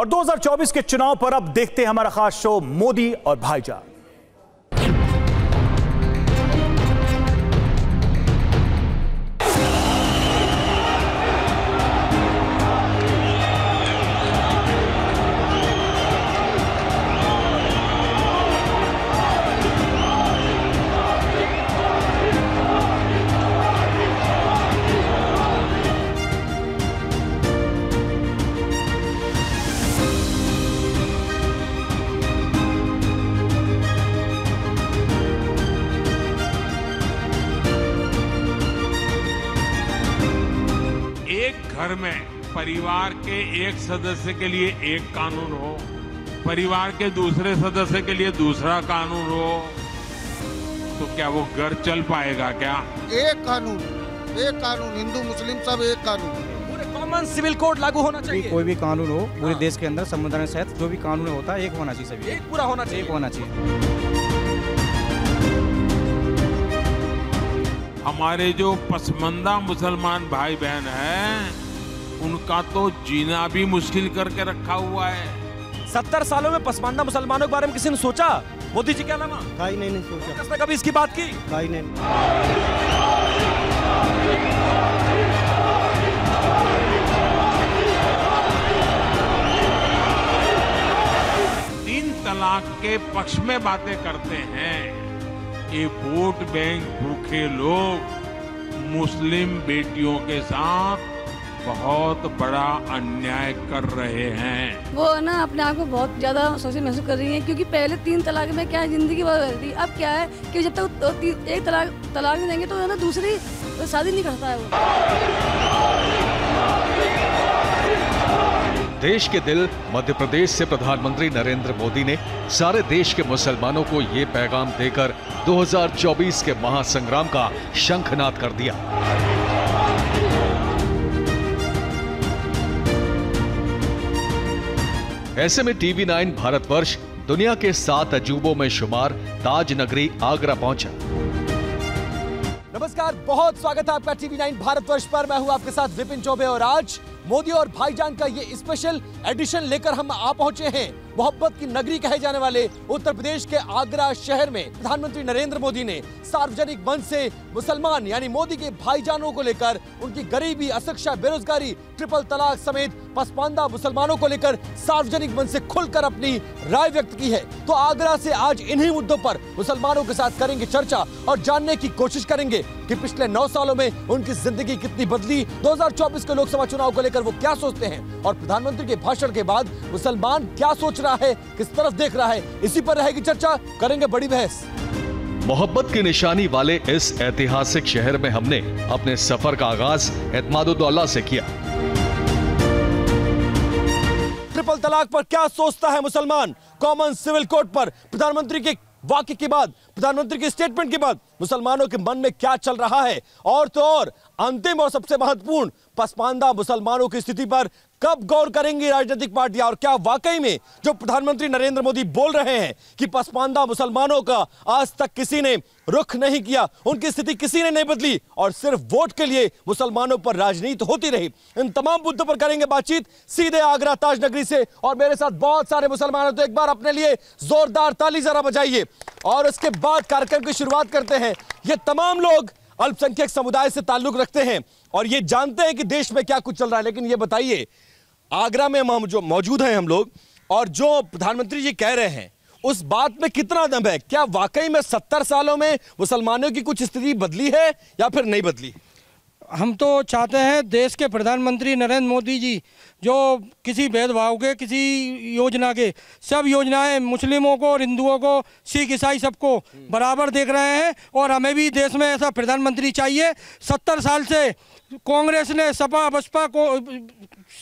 और 2024 के चुनाव पर अब देखते हैं हमारा खास शो मोदी और भाईजान। घर में परिवार के एक सदस्य के लिए एक कानून हो, परिवार के दूसरे सदस्य के लिए दूसरा कानून हो, तो क्या वो घर चल पाएगा क्या? एक कानून, हिंदू मुस्लिम सब एक कानून। पूरे कॉमन सिविल कोड लागू होना चाहिए। कोई भी कानून हो पूरे देश के अंदर संविधान के तहत जो भी कानून होता है एक होना चाहिए, सभी एक पूरा होना चाहिए, एक होना चाहिए। हमारे जो पसमंदा मुसलमान भाई बहन हैं, उनका तो जीना भी मुश्किल करके रखा हुआ है। 70 सालों में पसमानदा मुसलमानों के बारे में किसी ने सोचा? मोदी जी के अलावा कहीं नहीं सोचा। किसने कभी इसकी बात की? कहीं नहीं। तीन तलाक के पक्ष में बातें करते हैं। ये वोट बैंक भूखे लोग मुस्लिम बेटियों के साथ बहुत बड़ा अन्याय कर रहे हैं। वो ना अपने आप को बहुत ज्यादा सोशल महसूस कर रही हैं, क्योंकि पहले 3 तलाक में क्या जिंदगी बदल थी। अब क्या है कि जब तक एक तलाक नहीं देंगे तो है ना दूसरी शादी नहीं करता है वो। देश के दिल मध्य प्रदेश से प्रधानमंत्री नरेंद्र मोदी ने सारे देश के मुसलमानों को ये पैगाम देकर 2024 के महासंग्राम का शंखनाद कर दिया। ऐसे में टीवी 9 भारतवर्ष दुनिया के 7 अजूबों में शुमार ताज नगरी आगरा पहुंचा। नमस्कार, बहुत स्वागत है आपका टीवी 9 भारतवर्ष पर। मैं हूं आपके साथ विपिन चौबे और आज मोदी और भाईजान का ये स्पेशल एडिशन लेकर हम आ पहुंचे हैं मोहब्बत की नगरी कहे जाने वाले उत्तर प्रदेश के आगरा शहर में। प्रधानमंत्री नरेंद्र मोदी ने सार्वजनिक मंच से मुसलमान यानी मोदी के भाईजानों को लेकर उनकी गरीबी, अशिक्षा, बेरोजगारी, ट्रिपल तलाक समेत पसमानदा मुसलमानों को लेकर सार्वजनिक मंच से खुलकर अपनी राय व्यक्त की है। तो आगरा से आज इन्हीं मुद्दों पर मुसलमानों के साथ करेंगे चर्चा और जानने की कोशिश करेंगे कि पिछले 9 सालों में उनकी जिंदगी कितनी बदली, 2024 के लोकसभा चुनाव को लेकर वो क्या सोचते हैं और प्रधानमंत्री के भाषण के बाद मुसलमान क्या सोच रहा है, किस तरफ देख रहा है, इसी पर रहेगी चर्चा, करेंगे बड़ी बहस। मोहब्बत की निशानी वाले इस ऐतिहासिक शहर में हमने अपने सफर का आगाज एतमादुद्दौला से किया। ट्रिपल तलाक पर क्या सोचता है मुसलमान? कॉमन सिविल कोड पर प्रधानमंत्री के वाक्य के बाद, प्रधानमंत्री के स्टेटमेंट के बाद मुसलमानों के मन में क्या चल रहा है? और तो और अंतिम और सबसे महत्वपूर्ण, पसमानदा मुसलमानों की स्थिति पर कब गौर करेंगी राजनीतिक पार्टियां? और क्या वाकई में जो प्रधानमंत्री नरेंद्र मोदी बोल रहे हैं कि पसमानदा मुसलमानों का आज तक किसी ने रुख नहीं किया, उनकी स्थिति किसी ने नहीं बदली और सिर्फ वोट के लिए मुसलमानों पर राजनीति होती रही? इन तमाम मुद्दों पर करेंगे बातचीत सीधे आगरा ताज नगरी से। और मेरे साथ बहुत सारे मुसलमान हैं, तो एक बार अपने लिए जोरदार ताली जरा बजाइए। और उसके बाद कार्यक्रम की शुरुआत करते हैं। ये तमाम लोग अल्पसंख्यक समुदाय से ताल्लुक रखते हैं और ये जानते हैं कि देश में क्या कुछ चल रहा है। लेकिन ये बताइए, आगरा में हम जो मौजूद हैं हम लोग, और जो प्रधानमंत्री जी कह रहे हैं उस बात में कितना दम है? क्या वाकई में 70 सालों में मुसलमानों की कुछ स्थिति बदली है या फिर नहीं बदली? हम तो चाहते हैं देश के प्रधानमंत्री नरेंद्र मोदी जी जो किसी भेदभाव के, किसी योजना के, सब योजनाएं मुस्लिमों को और हिंदुओं को, सिख ईसाई सबको बराबर देख रहे हैं और हमें भी देश में ऐसा प्रधानमंत्री चाहिए। 70 साल से कांग्रेस ने, सपा बसपा को,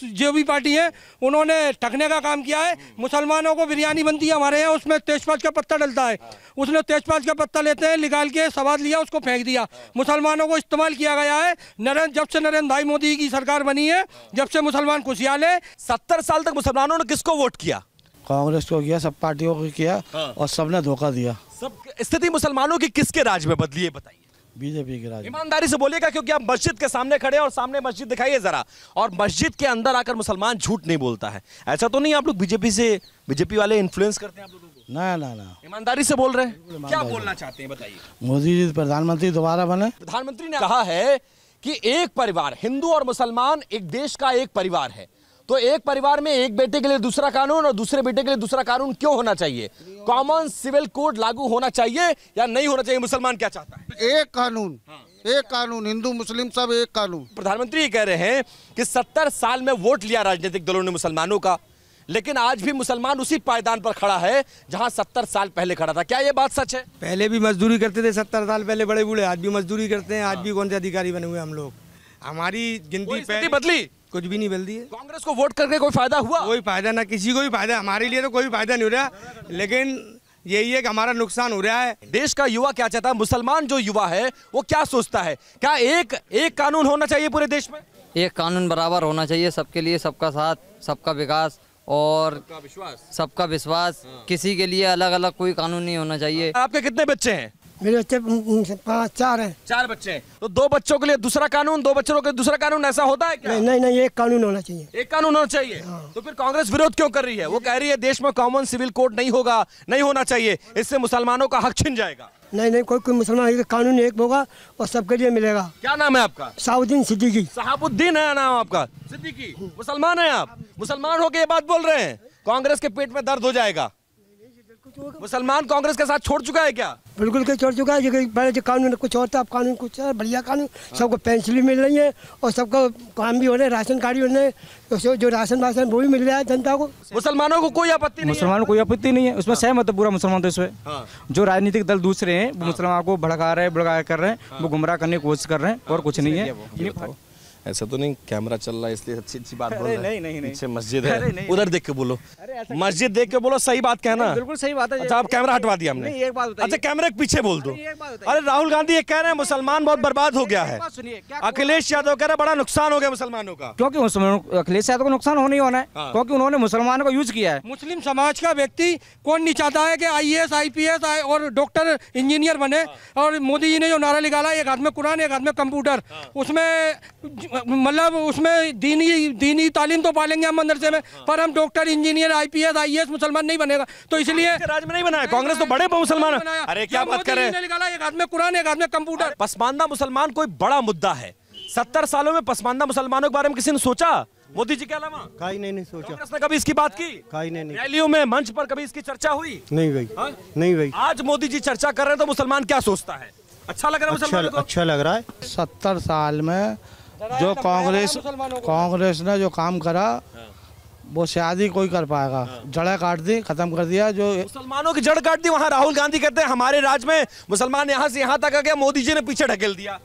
जो भी पार्टी है, उन्होंने ठगने का काम किया है। मुसलमानों को बिरयानी बनती है हमारे यहाँ, उसमें तेजपात का पत्ता डलता है, उसने तेजपात का पत्ता लेते हैं, निकाल के स्वाद लिया, उसको फेंक दिया। मुसलमानों को इस्तेमाल किया गया है। जब से नरेंद्र भाई मोदी की सरकार बनी है, जब से मुसलमान खुशहाल है। 70 साल तक मुसलमानों ने किसको वोट किया? कांग्रेस को किया, सब पार्टियों को किया और सबने धोखा दिया। सब स्थिति मुसलमानों की किसके राज में बदली है बताइए? बीजेपी के राज। ईमानदारी से बोलिएगा, क्योंकि आप मस्जिद के सामने खड़े हैं और सामने मस्जिद दिखाइए जरा, और मस्जिद के अंदर आकर मुसलमान झूठ नहीं बोलता है। ऐसा तो नहीं आप लोग बीजेपी वाले इन्फ्लुएंस करते हैं आप लोगों को? ना, ईमानदारी से बोल रहे हैं। क्या बोलना चाहते हैं बताइए? मोदी जी प्रधानमंत्री दोबारा बने। प्रधानमंत्री ने कहा है कि एक परिवार, हिंदू और मुसलमान एक देश का एक परिवार है, तो एक परिवार में एक बेटे के लिए दूसरा कानून और दूसरे बेटे के लिए दूसरा कानून क्यों होना चाहिए? कॉमन सिविल कोड लागू होना चाहिए या नहीं होना चाहिए? मुसलमान क्या चाहता है? एक कानून, एक कानून, हिंदू मुस्लिम सब एक कानून। प्रधानमंत्री ये कह रहे हैं कि 70 साल में वोट लिया राजनीतिक दलों ने मुसलमानों का, लेकिन आज भी मुसलमान उसी पायदान पर खड़ा है जहां 70 साल पहले खड़ा था। क्या ये बात सच है? पहले भी मजदूरी करते थे 70 साल पहले बड़े बूढ़े, आज भी मजदूरी करते हैं। आज भी कौन से अधिकारी बने हुए हम लोग? हमारी गिनती पे बदली? कुछ भी नहीं बदली है। कांग्रेस को वोट करके कोई फायदा हुआ? कोई फायदा ना, किसी को भी फायदा, हमारे लिए तो कोई फायदा नहीं हो रहा, लेकिन यही है कि हमारा नुकसान हो रहा है। देश का युवा क्या चाहता है? मुसलमान जो युवा है वो क्या सोचता है? क्या एक कानून होना चाहिए पूरे देश में? एक कानून बराबर होना चाहिए सबके लिए, सबका साथ, सबका विकास और सबका विश्वास। किसी के लिए अलग अलग कोई कानून नहीं होना चाहिए। आपके कितने बच्चे हैं? मेरे बच्चे 4 हैं। 4 बच्चे हैं, तो 2 बच्चों के लिए दूसरा कानून, 2 बच्चों के लिए दूसरा कानून, ऐसा होता है क्या? नहीं, एक कानून होना चाहिए। एक कानून होना चाहिए। तो फिर कांग्रेस विरोध क्यों कर रही है? वो कह रही है देश में कॉमन सिविल कोड नहीं होगा, नहीं होना चाहिए, इससे मुसलमानों का हक छिन जाएगा। नहीं, कोई मुसलमान कानून एक होगा और सबके लिए मिलेगा। क्या नाम है आपका? साउद्दीन सिद्दीकी। सहाबुद्दीन है नाम आपका? सिद्दीकी। मुसलमान है आप? मुसलमान होके ये बात बोल रहे हैं? कांग्रेस के पेट में दर्द हो जाएगा। मुसलमान कांग्रेस के साथ छोड़ चुका है क्या? बिल्कुल के छोड़ चुका है। पहले जो कानून कुछ और था, अब कानून कुछ है, बढ़िया कानून। सबको पेंशन भी मिल रही है और सबको काम भी हो रहे हैं, राशन कार्ड भी हो रहे हैं, जो राशन वो भी मिल रहा है जनता को। मुसलमानों को कोई आपत्ति नहीं? मुसलमानों को कोई आपत्ति नहीं है, उसमें सहमत है पूरा मुसलमान। तो इसमें जो राजनीतिक दल दूसरे हैं वो मुसलमानों को भड़का रहे हैं, कर रहे हैं, वो गुमराह करने की कोशिश कर रहे हैं और कुछ नहीं है। ऐसा तो नहीं कैमरा चल रहा है इसलिए अच्छी बात बोल रहे हैं? नहीं। पीछे मस्जिद है, उधर देख के बोलो, मस्जिद देख के बोलो, सही बात कहना। बिल्कुल सही बात है। अच्छा, आप कैमरा हटवा दिया हमने। एक बात बताइए। अच्छा, कैमरे के पीछे बोल दो। अरे राहुल गांधी ये कह रहे हैं मुसलमान बहुत बर्बाद हो गया है। अखिलेश यादव कह रहे हैं बड़ा नुकसान हो गया मुसलमानों का। क्योंकि अखिलेश यादव को नुकसान होने ही होना है, क्योंकि उन्होंने मुसलमानों को यूज किया है। मुस्लिम समाज का व्यक्ति कौन नहीं चाहता है कि IAS IPS और डॉक्टर इंजीनियर बने? और मोदी जी ने जो नारा निकाला, एक हाथ में कुरान एक हाथ में कंप्यूटर, उसमें मतलब उसमें दीनी तालीम तो पालेंगे हम मदरसे में, पर हम डॉक्टर इंजीनियर IPS IAS मुसलमान नहीं बनेगा। तो इसलिए राज में नहीं बना है। कांग्रेस तो बड़े मुसलमान। अरे क्या बात कर रहे हैं? एक हाथ में कुरान एक हाथ में कंप्यूटर। पसमानदा मुसलमान कोई बड़ा मुद्दा है। 70 सालों में पसमानदा मुसलमानों के बारे में किसी ने सोचा? मोदी जी के अलावा कहीं नहीं सोचा। कांग्रेस ने कभी इसकी बात की? कहीं नहीं। रैलियों में, मंच पर कभी इसकी चर्चा हुई? नहीं भाई। आज मोदी जी चर्चा कर रहे हैं तो मुसलमान क्या सोचता है? अच्छा लग रहा है मुसलमानों को? अच्छा लग रहा है। 70 साल में जो कांग्रेस ने जो काम करा वो शायद ही कोई कर पाएगा। जड़ काट दी, खत्म कर दिया। जो मुसलमानों की जड़ काट दी। वहाँ राहुल गांधी कहते हैं हमारे राज्य में मुसलमान यहाँ से यहाँ तक आ गया, मोदी जी ने पीछे ढकेल दिया।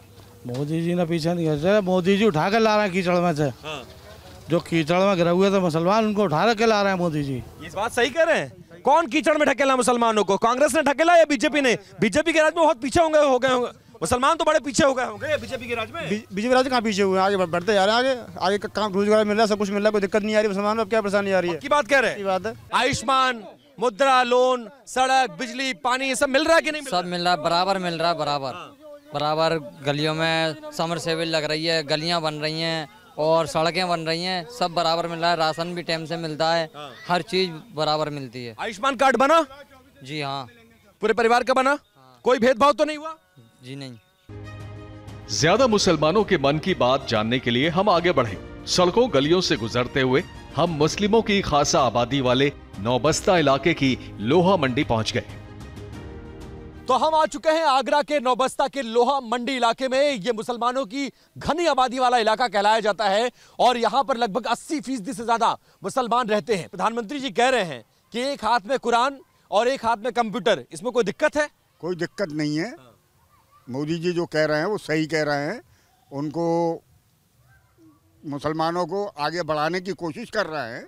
मोदी जी ने पीछे नहीं खींचा, मोदी जी उठा के ला रहे हैं कीचड़ में से। जो कीचड़ में गिरे हुए थे मुसलमान, उनको उठा के ला रहे हैं मोदी जी। इस बात सही कह रहे हैं? कौन कीचड़ में ढकेला मुसलमानों को? कांग्रेस ने ढकेला या बीजेपी ने? बीजेपी के राज्य में बहुत पीछे हो गए होंगे मुसलमान, तो बड़े पीछे हो गए होंगे बीजेपी के राज्य में। बीजेपी राज्य कहाँ पीछे हुए हैं? आगे बढ़ते जा रहे हैं। आगे काम रोजगार मिल रहा है, सब कुछ मिल रहा है, कोई दिक्कत नहीं आ रही मुसलमानों को। अब क्या परेशानी आ रही है? की बात कह रहे हैं? बात है। आयुष्मान, मुद्रा लोन, सड़क, बिजली, पानी, ये सब मिल रहा है कि नहीं? सब मिल रहा है, बराबर मिल रहा है। बराबर गलियों में समर सेविल लग रही है, गलियां बन रही हैं और सड़कें बन रही हैं, सब बराबर मिल रहा है। राशन भी टाइम से मिलता है, हर चीज बराबर मिलती है। आयुष्मान कार्ड बना? जी हाँ। पूरे परिवार का बना? कोई भेदभाव तो नहीं हुआ? जी नहीं। ज्यादा मुसलमानों के मन की बात जानने के लिए हम आगे बढ़े। सड़कों गलियों से गुजरते हुए हम मुस्लिमों की खासा आबादी वाले नौबस्ता इलाके की लोहा मंडी पहुंच गए। तो हम आ चुके हैं आगरा के नौबस्ता के लोहा मंडी इलाके में। ये मुसलमानों की घनी आबादी वाला इलाका कहलाया जाता है और यहां पर लगभग 80% से ज्यादा मुसलमान रहते हैं। प्रधानमंत्री जी कह रहे हैं कि एक हाथ में कुरान और एक हाथ में कंप्यूटर, इसमें कोई दिक्कत है? कोई दिक्कत नहीं है। मोदी जी जो कह रहे हैं वो सही कह रहे हैं। उनको मुसलमानों को आगे बढ़ाने की कोशिश कर रहे हैं।